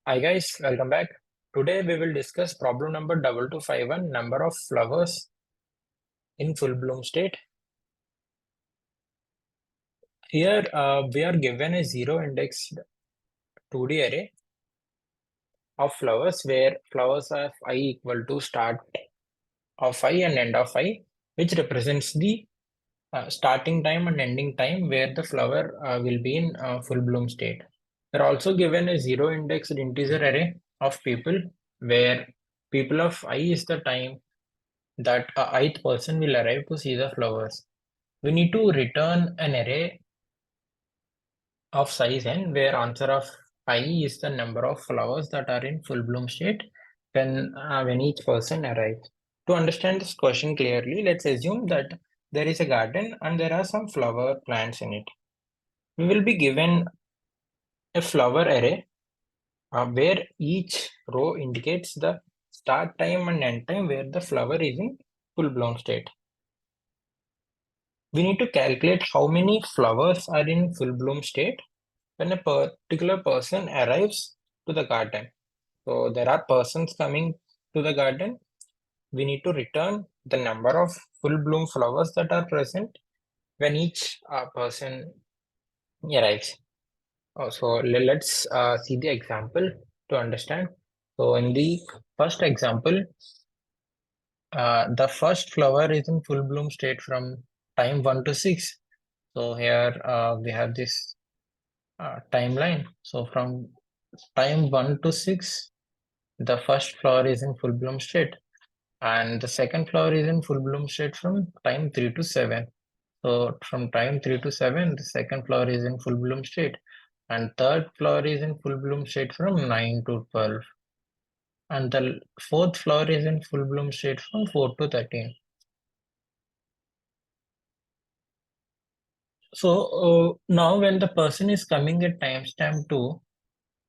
Hi guys, welcome back. Today we will discuss problem number 2251, number of flowers in full bloom state. Here we are given a zero indexed 2D array of flowers where flowers of I equal to start of I and end of I, which represents the starting time and ending time where the flower will be in full bloom state. We are also given a zero indexed integer array of people where people of I is the time that a ith person will arrive to see the flowers. We need to return an array of size n where answer of I is the number of flowers that are in full bloom state when each person arrives. To understand this question clearly, let's assume that there is a garden and there are some flower plants in it. We will be given a flower array where each row indicates the start time and end time where the flower is in full bloom state. We need to calculate how many flowers are in full bloom state when a particular person arrives to the garden. So there are persons coming to the garden. We need to return the number of full bloom flowers that are present when each person arrives. So let's see the example to understand. So in the first example, the first flower is in full bloom state from time 1 to 6. So here we have this timeline. So from time 1 to 6, the first flower is in full bloom state, and the second flower is in full bloom state from time 3 to 7. So from time 3 to 7, the second flower is in full bloom state, and third flower is in full bloom state from 9 to 12, and the fourth flower is in full bloom state from 4 to 13. So now when the person is coming at timestamp 2,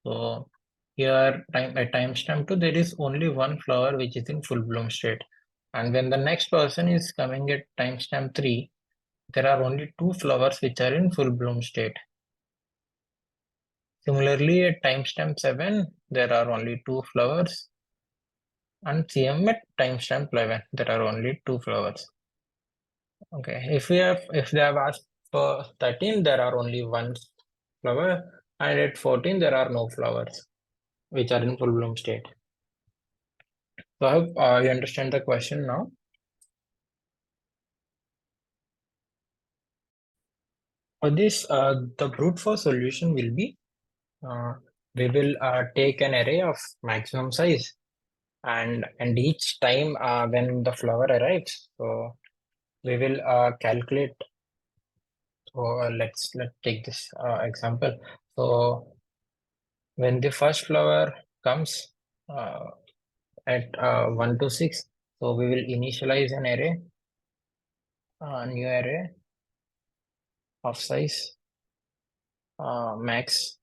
so here at timestamp 2, there is only one flower which is in full bloom state. And when the next person is coming at timestamp 3, there are only two flowers which are in full bloom state. Similarly, at timestamp 7, there are only two flowers. And CM at timestamp 11, there are only two flowers. Okay, if they have asked for 13, there are only one flower, and at 14, there are no flowers which are in full bloom state. So I hope you understand the question now. For this, the brute force solution will be we will take an array of maximum size, and each time when the flower arrives, so we will calculate. So let's take this example. So when the first flower comes uh, at 1 to 6, so we will initialize an array, new array of size max.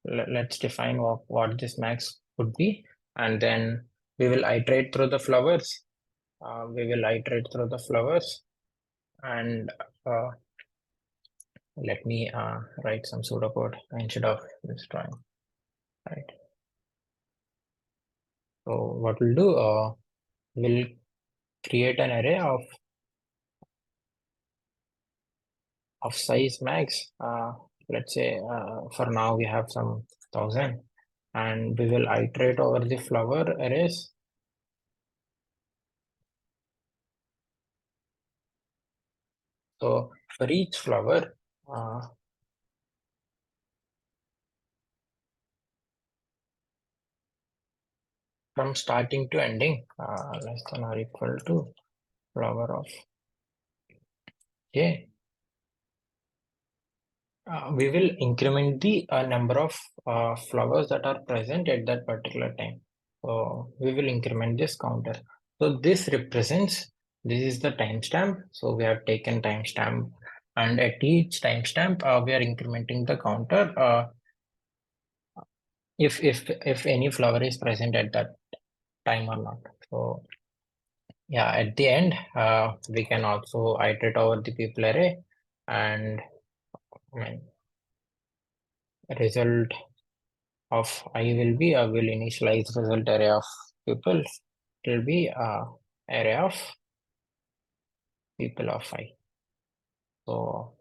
Let's define what this max would be, and then we will iterate through the flowers. And let me write some pseudocode instead of this drawing. Right. So what we'll do, we'll create an array of size max. Let's say for now we have some 1,000, and we will iterate over the flower arrays. So for each flower, from starting to ending, less than or equal to flower of J, we will increment the number of flowers that are present at that particular time. So we will increment this counter. So this represents, this is the timestamp. So we have taken timestamp, and at each timestamp, we are incrementing the counter if any flower is present at that time or not. So yeah, at the end, we can also iterate over the people array, and I mean, result of I will be, will initialize result array of people. It will be array of people of I. So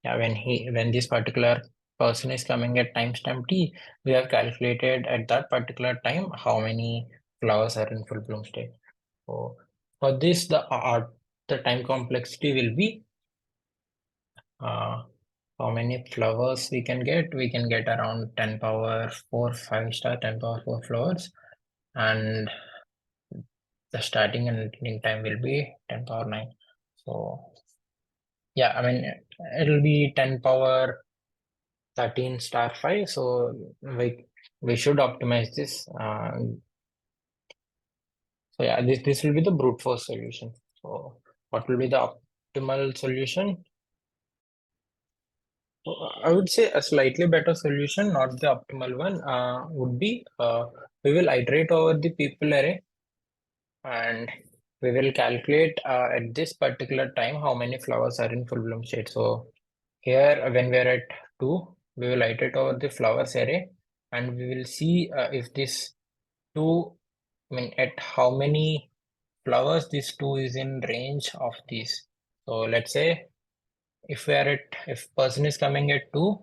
yeah, when this particular person is coming at timestamp t, we have calculated at that particular time how many flowers are in full bloom state. So for this, the time complexity will be how many flowers we can get. We can get around 10 power 4 5 star 10 power 4 flowers, and the starting and ending time will be 10 power 9. So yeah, I mean it'll be 10 power 13 star 5. So we should optimize this. So yeah, this will be the brute force solution. So what will be the optimal solution? So, I would say a slightly better solution, not the optimal one, would be we will iterate over the people array, and we will calculate at this particular time how many flowers are in full bloom state. So here, when we are at 2, we will iterate over the flowers array, and we will see if this 2, I mean, at how many flowers this 2 is in range of these. So let's say if person is coming at 2,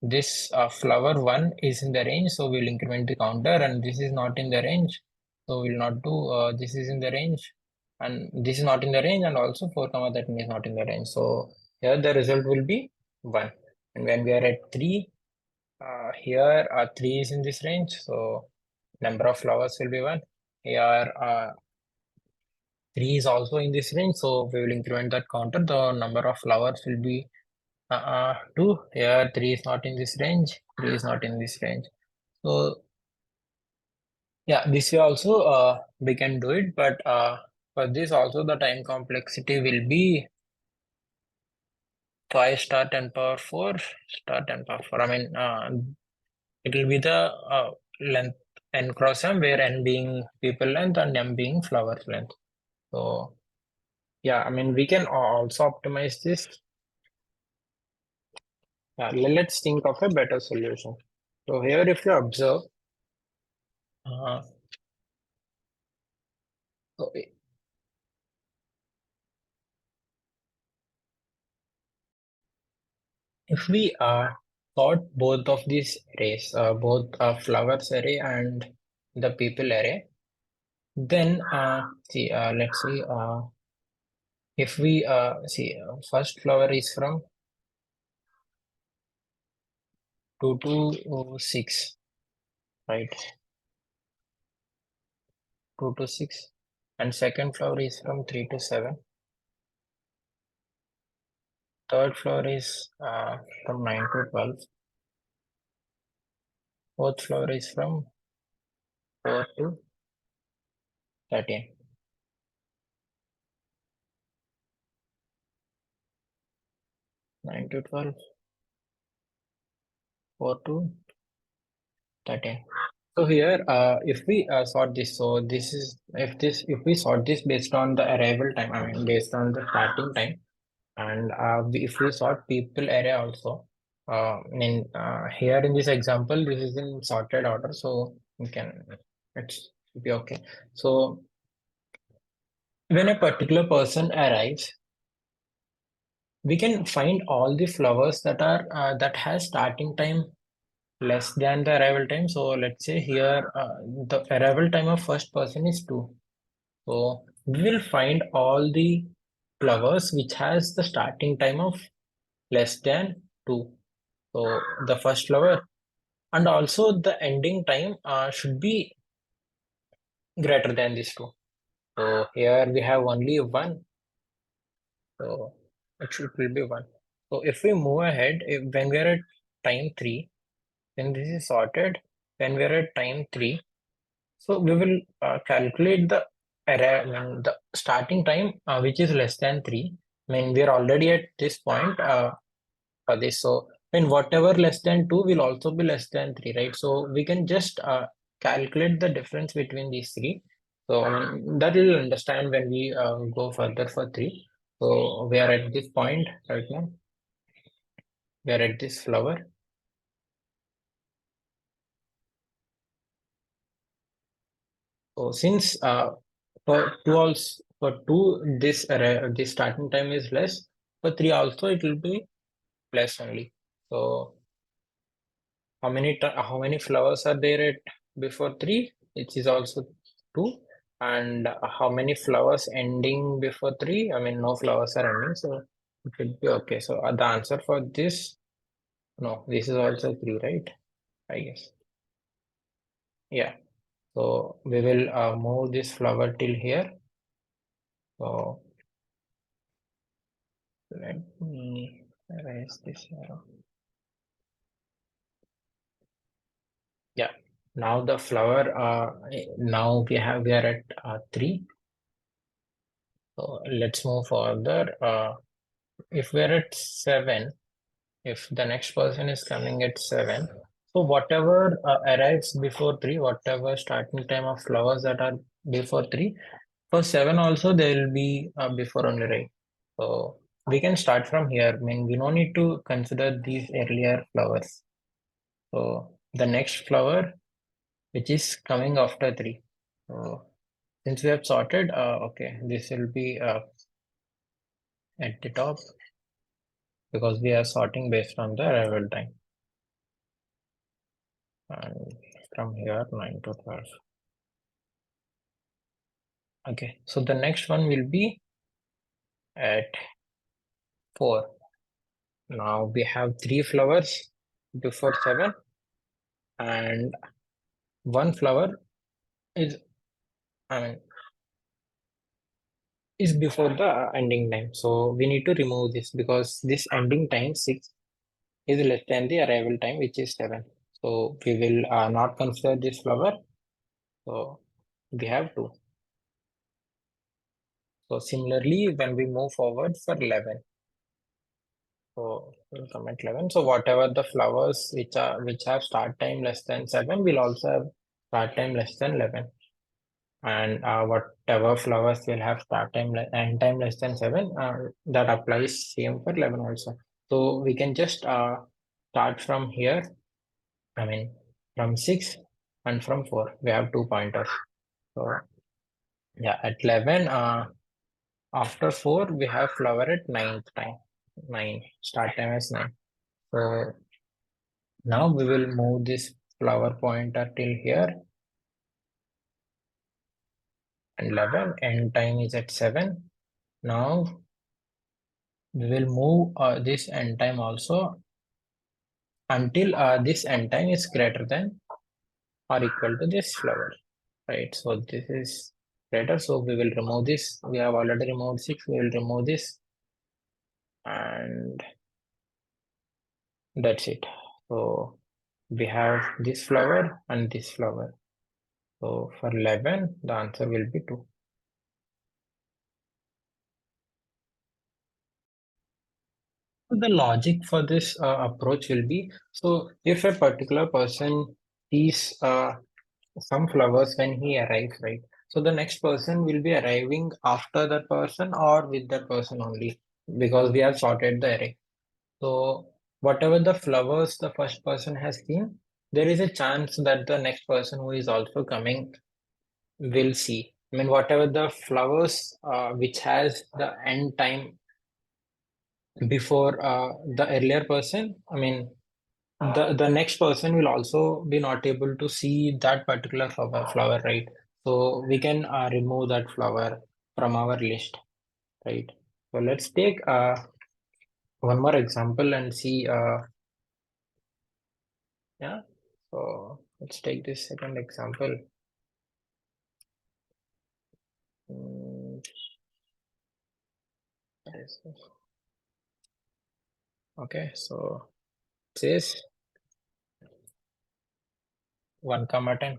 this flower 1 is in the range, so we'll increment the counter, and this is not in the range, so we'll not do this is in the range, and this is not in the range, and also 4 comma 13 is not in the range. So here the result will be 1. And when we are at 3, here 3 is in this range, so number of flowers will be 1. Here 3 is also in this range, so we will increment that counter. The number of flowers will be 2. Here 3 is not in this range, 3 is not in this range. So yeah, this way also we can do it, but for this also the time complexity will be 5 star 10 power 4 star 10 power 4. I mean, it will be the length n cross m, where n being people length and m being flowers length. So yeah, I mean, we can also optimize this. Let's think of a better solution. So here, if you observe, uh, so if we sort both of these arrays, both flowers array and the people array, then see, let's see, if we see, first flower is from 2 to 6, right? 2 to 6, and second flower is from 3 to 7. Third flower is from 9 to 12. Fourth flower is from 4 to 13. 9 to 12, 4 to 13. So here, if we sort this, so this is if we sort this based on the arrival time, I mean based on the starting time, and if we sort people array also, in here in this example, this is in sorted order, so we can it should be okay. So when a particular person arrives, we can find all the flowers that has starting time less than the arrival time. So let's say here the arrival time of first person is 2. So we will find all the flowers which has the starting time of less than 2. So the first flower, and also the ending time should be greater than this 2. So here we have only 1. So it should will be 1. So if we move ahead, when we are at time 3, then this is sorted. When we are at time 3, so we will calculate the array, I mean, the starting time which is less than 3. I mean, we are already at this point for this. So when whatever less than 2 will also be less than 3, right? So we can just calculate the difference between these three. So that we'll understand when we go further for 3. So we are at this point right now. We are at this flower. So since for two also for two this array this starting time is less, for three also it will be less only. So how many flowers are there at before three? It is also two. And how many flowers ending before three? I mean, no flowers are ending, so it should be okay. So the answer for this, no, this is also three, right? I guess. Yeah. So we will move this flower till here. So let me erase this arrow. Yeah. Now the flower. Now we are at three. So let's move further. If we're at seven, if the next person is coming at seven, so whatever arrives before three, whatever starting time of flowers that are before three, for seven also they will be before only, right? So we can start from here. I mean, we don't need to consider these earlier flowers. So the next flower, which is coming after three. So since we have sorted, okay, this will be at the top because we are sorting based on the arrival time. And from here 9 to 12. Okay, so the next one will be at 4. Now we have three flowers before 7 and one flower is I mean is before the ending time. So we need to remove this because this ending time 6 is less than the arrival time, which is 7. So we will not consider this flower. So we have 2. So similarly, when we move forward for 11, so we'll come at 11. So whatever the flowers which have start time less than 7 will also have start time less than 11. And whatever flowers will have start time end time less than 7, that applies same for 11 also. So we can just start from here. I mean from 6 and from 4. We have 2 pointers. So yeah, at 11, after 4 we have flower at ninth time. 9 start time is 9. So now we will move this flower pointer till here and 11, end time is at 7. Now we will move this end time also until this end time is greater than or equal to this flower, right? So this is greater, so we will remove this. We have already removed 6, we will remove this and that's it. So we have this flower and this flower. So for 11, the answer will be 2. The logic for this approach will be, so if a particular person sees some flowers when he arrives, right? So the next person will be arriving after that person or with that person only because we have sorted the array. So whatever the flowers the first person has seen, there is a chance that the next person who is also coming will see. I mean, whatever the flowers which has the end time before the earlier person, I mean, the next person will also be not able to see that particular flower, right? So we can remove that flower from our list, right? So let's take one more example and see. Yeah. So let's take this second example. Mm, what is this? Okay, so it says 1 comma 10.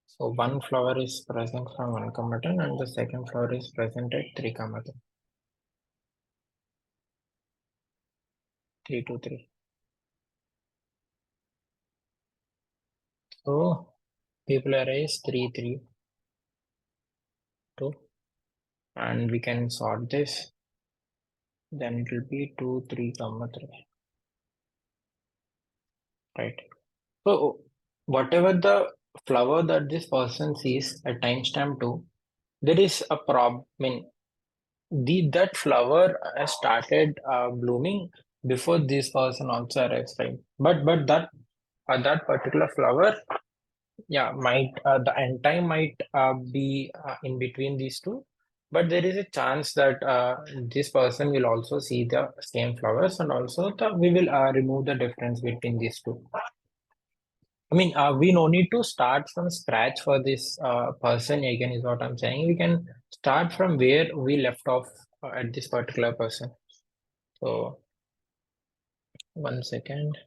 So one flower is present from 1 comma 10 and the second flower is present at 3 comma 10. 3 to 3. So people erase 3 3 2 and we can sort this, then it will be 2 3 comma 3, right? So whatever the flower that this person sees a timestamp to, there is a problem. I mean, that flower has started blooming before this person also arrives, right? But that particular flower, yeah, might the end time might be in between these two, but there is a chance that this person will also see the same flowers, and also we will remove the difference between these two. I mean, we no need to start from scratch for this person again, is what I'm saying. We can start from where we left off at this particular person. So, one second.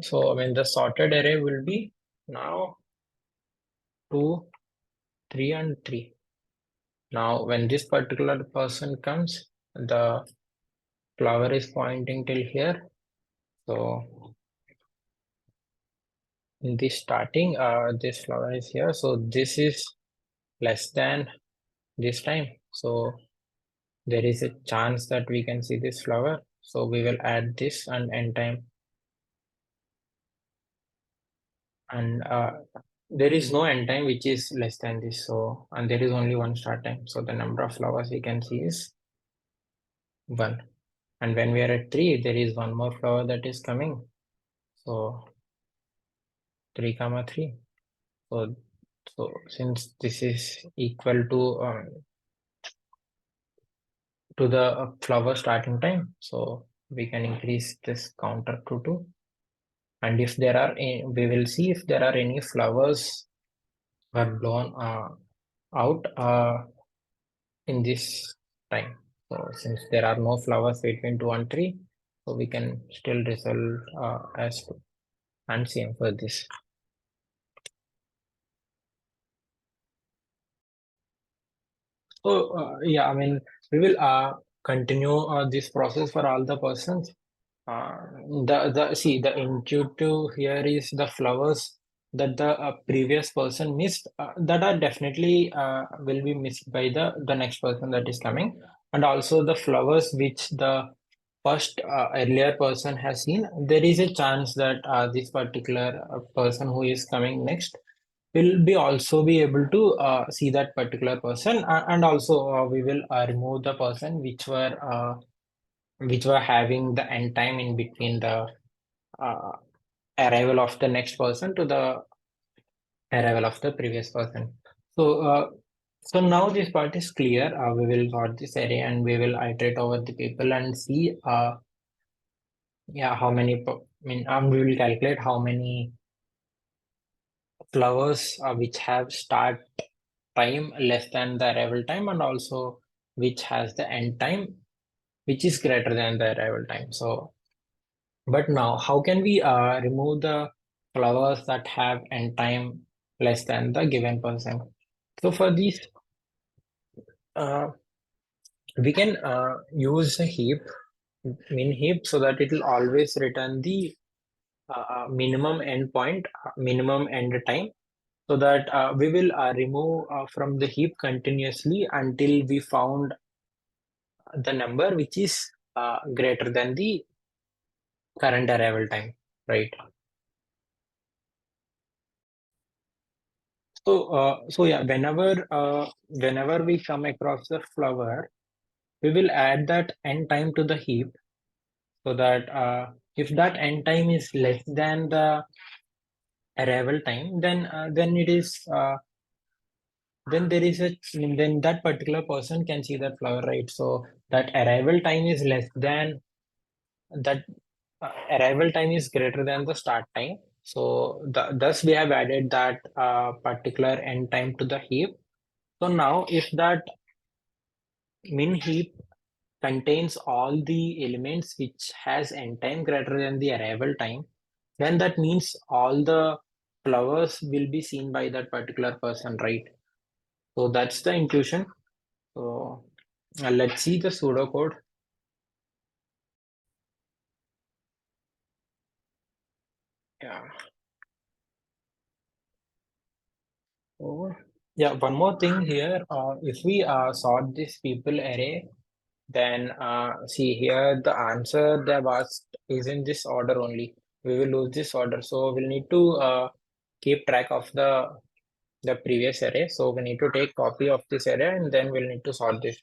So, I mean, the sorted array will be now 2, 3, and 3. Now, when this particular person comes, the flower is pointing till here. So, in this starting, this flower is here. So, this is less than this time. So, there is a chance that we can see this flower. So, we will add this and end time. And there is no end time which is less than this. So, and there is only one start time. So, the number of flowers we can see is 1. And when we are at 3, there is one more flower that is coming. So, 3 comma 3. So since this is equal to the flower starting time, so we can increase this counter to 2. And if there are any, we will see if there are any flowers are blown out in this time. So since there are no flowers between 2 and 3, so we can still resolve as 2. And same for this. So yeah, I mean, we will continue this process for all the persons. The see the intuitive here is the flowers that the previous person missed, that are definitely will be missed by the next person that is coming, and also the flowers which the first earlier person has seen. There is a chance that this particular person who is coming next will be also be able to see that particular person, and also we will remove the person which were having the end time in between the uh, arrival of the next person to the arrival of the previous person. So, so now this part is clear. We will sort this array and we will iterate over the people and see, yeah, how many. I mean, we will calculate how many flowers which have start time less than the arrival time, and also which has the end time which is greater than the arrival time. So, but now, how can we remove the flowers that have end time less than the given person? So for these, uh, we can use a heap, min heap, so that it will always return the minimum end point, minimum end time, so that we will remove from the heap continuously until we found the number which is greater than the current arrival time, right? So yeah, whenever we come across the flower, we will add that end time to the heap, so that if that end time is less than the arrival time, then it is then there is a then that particular person can see that flower, right? So that arrival time is less than that arrival time is greater than the start time. So thus we have added that particular end time to the heap. So now if that min heap contains all the elements which has end time greater than the arrival time, then that means all the flowers will be seen by that particular person, right? So that's the inclusion. So let's see the pseudocode. Yeah. So, yeah, one more thing here. If we sort this people array Then see here the answer they have asked is in this order only. We will lose this order, so we'll need to keep track of the previous array. So we need to take copy of this array and then we'll need to sort this.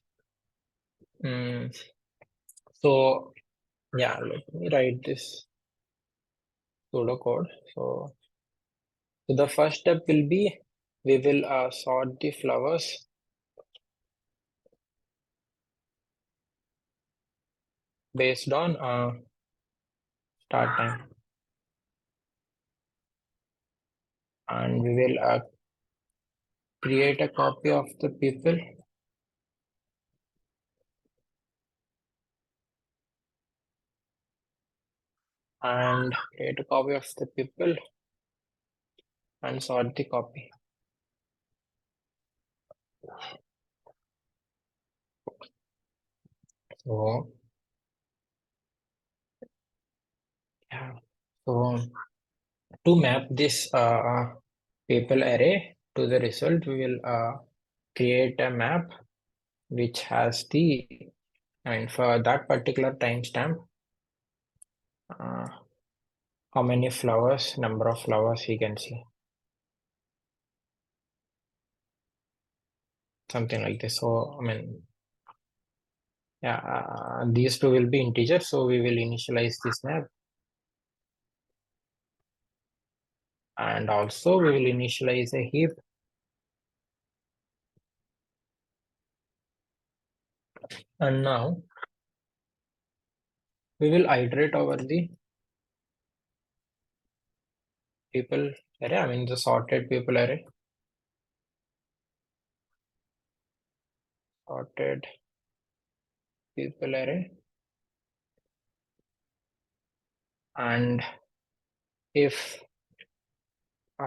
So yeah, let me write this pseudocode. So the first step will be we will sort the flowers based on start time, and we will create a copy of the people and create a copy of the people and sort the copy. So yeah, so to map this people array to the result, we will create a map which has the, I mean, for that particular timestamp, uh, how many flowers, number of flowers we can see. Something like this. So, I mean, yeah, these two will be integers. So we will initialize this map. And also we will initialize a heap. And now we will iterate over the people array, I mean the sorted people array. Sorted people array. And if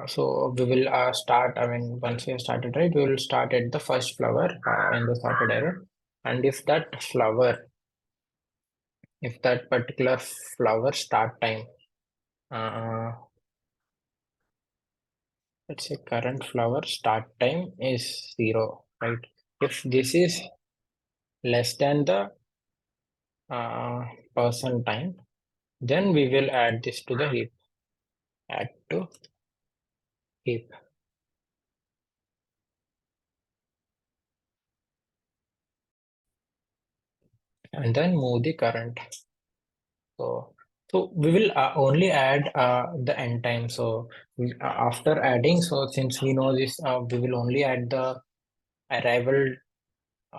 so we will start, I mean, once we have started, right, we will start at the first flower in the sorted array. And if that flower, if that particular flower start time, uh, let's say current flower start time is 0, right? If this is less than the person time, then we will add this to the heap. Add to heap. And then move the current. So we will only add the end time. So after adding, so since we know this, we will only add the arrival.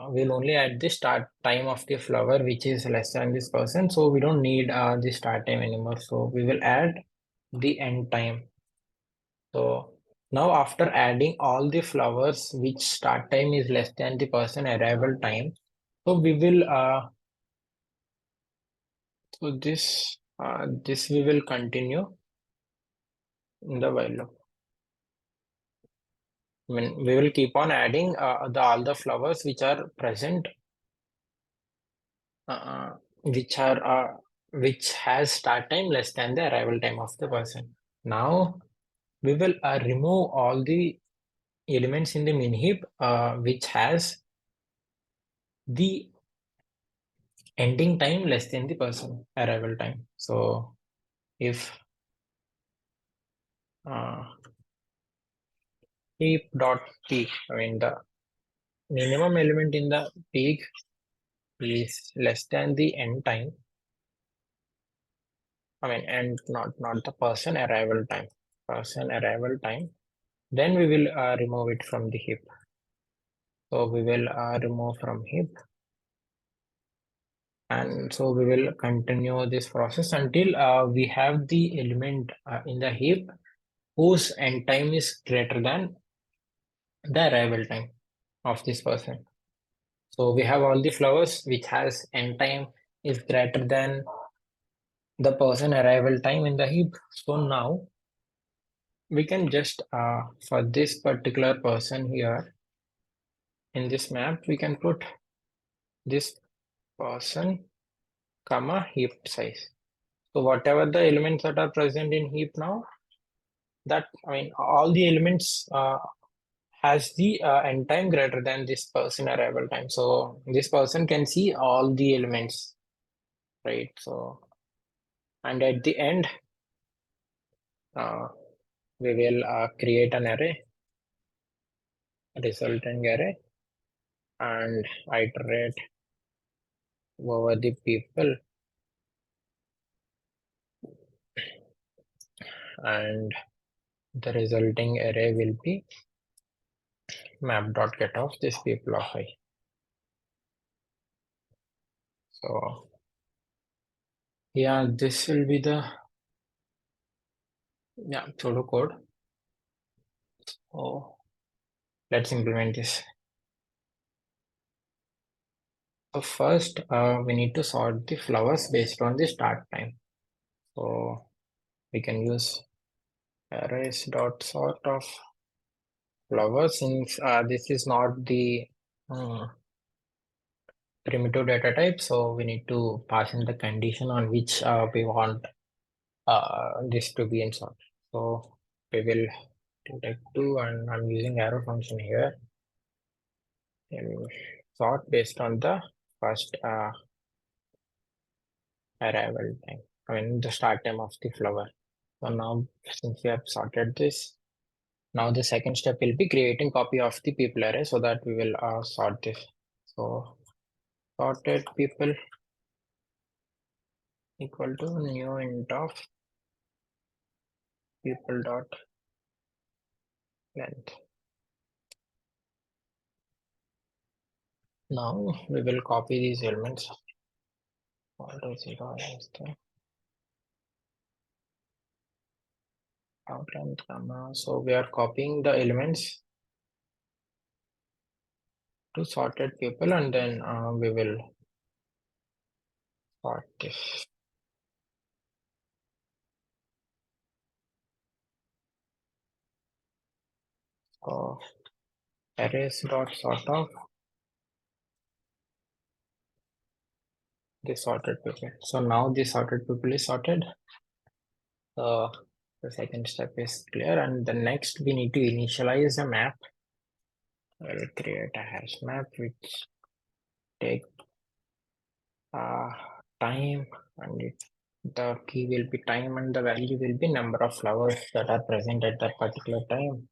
We'll only add the start time of the flower, which is less than this person. So we don't need the start time anymore. So we will add the end time. So now after adding all the flowers, which start time is less than the person arrival time, so we will so this we will continue in the while loop. I mean, we will keep on adding all the flowers which are present, which are which has start time less than the arrival time of the person. Now we will remove all the elements in the min heap which has the ending time less than the person arrival time. So if uh, heap dot peak, I mean the minimum element in the peak is less than the end time. I mean, and not the person arrival time. Person arrival time. Then we will remove it from the heap. So we will remove from heap. And so we will continue this process until we have the element in the heap whose end time is greater than the arrival time of this person. So we have all the flowers which has end time is greater than the person arrival time in the heap. So now we can just for this particular person here in this map, we can put this person comma heap size. So whatever the elements that are present in heap now, that, I mean, all the elements has the end time greater than this person arrival time. So this person can see all the elements, right? So, and at the end, uh, we will create an array, resulting array, and iterate over the people, and the resulting array will be map.get of this people of I. So yeah, this will be the pseudo code. So let's implement this. So first, we need to sort the flowers based on the start time. So we can use arrays dot sort of flowers, since this is not the primitive data type. So we need to pass in the condition on which we want this to be in sort. So we will take two, and I'm using arrow function here, and sort based on the first arrival time, I mean the start time of the flower. So now, since we have sorted this, now the second step will be creating copy of the people array, so that we will sort this. So sorted people equal to new int of people dot length. Now we will copy these elements. Auto 0 is the outline comma. So we are copying the elements to sorted people, and then we will sort this. So arrays dot sort of the sorted people. So now the sorted people is sorted. The second step is clear, and the next we need to initialize a map. We'll create a hash map which take time, and the key will be time, and the value will be number of flowers that are present at that particular time.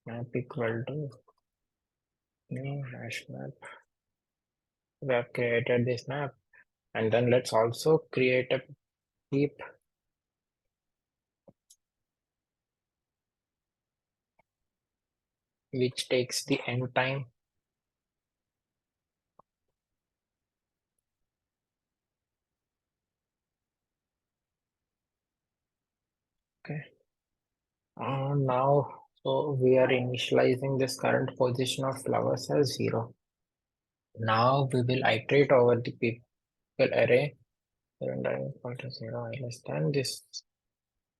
Map equal to new hash map. We have created this map, and then let's also create a heap which takes the end time. Okay. Now, so we are initializing this current position of flowers as 0. Now we will iterate over the people array, and I equal to 0 I less than this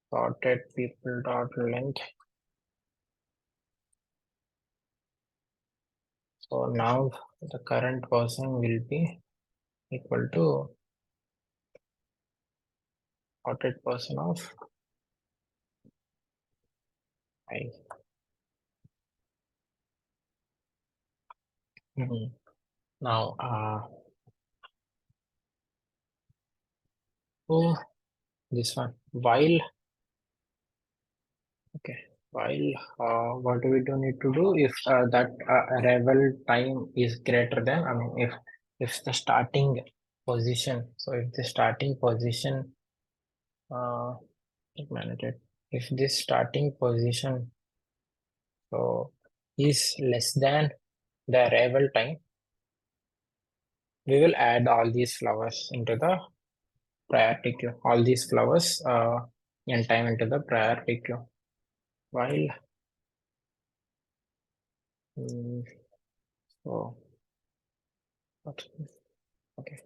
sorted people dot length. So now the current person will be equal to sorted person of I. Now, oh, this one, while, okay, while what do we do need to do if that arrival time is greater than, I mean, if the starting position, so if the starting position, if this starting position so is less than the arrival time, we will add all these flowers into the priority queue, all these flowers in time into the priority queue. While so okay,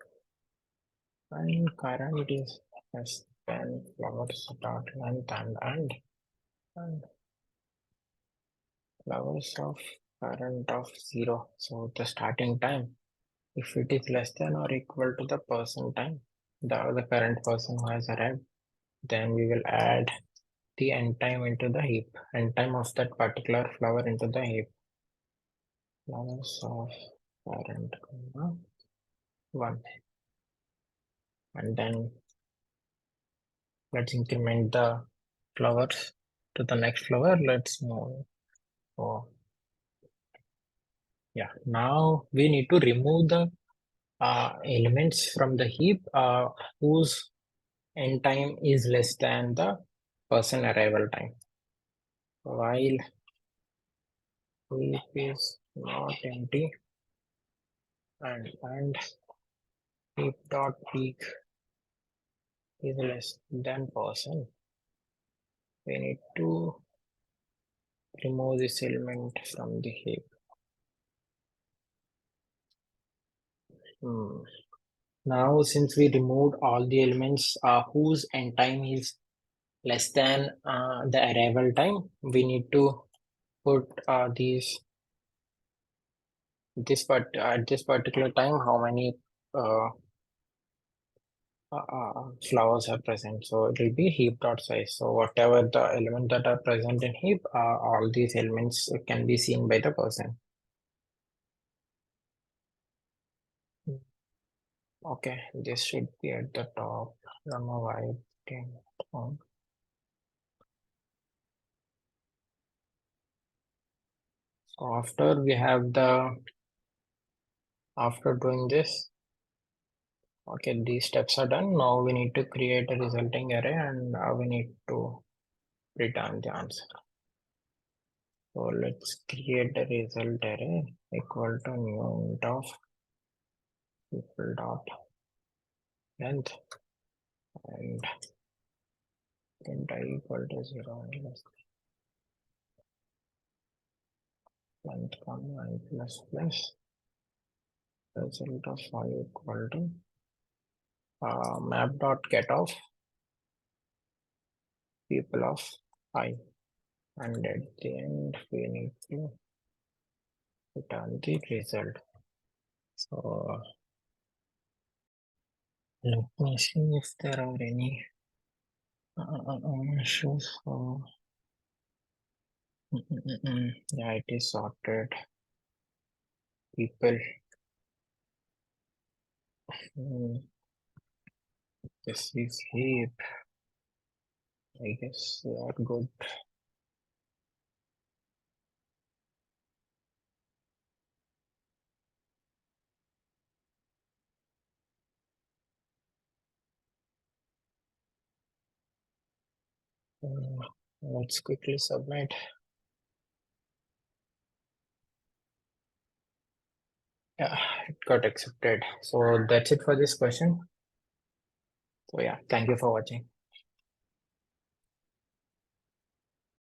and current is less than flowers dot length and flowers of current of 0. So the starting time, if it is less than or equal to the person time, the current person who has arrived, then we will add the end time into the heap, end time of that particular flower into the heap. flowers of parent, comma, 1. And then let's increment the flowers to the next flower. Let's move. Oh, yeah. Now we need to remove the elements from the heap whose end time is less than the person arrival time. While heap is not empty and heap dot peak is less than person, we need to remove this element from the heap. Hmm. Now, since we removed all the elements whose end time is less than the arrival time, we need to put at this particular time how many uh, flowers are present. So it will be heap dot size. So whatever the element that are present in heap, all these elements can be seen by the person. Okay, this should be at the top. I don't know why it came on. So after doing this, okay, these steps are done. Now we need to create a resulting array and we need to return the answer. So let's create a result array equal to new int of people dot length and int I equal to 0 and less length comma I plus plus result of I equal to map dot get of people of I, and at the end we need to return the result. So let me see if there are any issues. So yeah, it is sorted. People. This is heap. I guess they are good. Let's quickly submit. Yeah, it got accepted. So that's it for this question. So yeah, thank you for watching.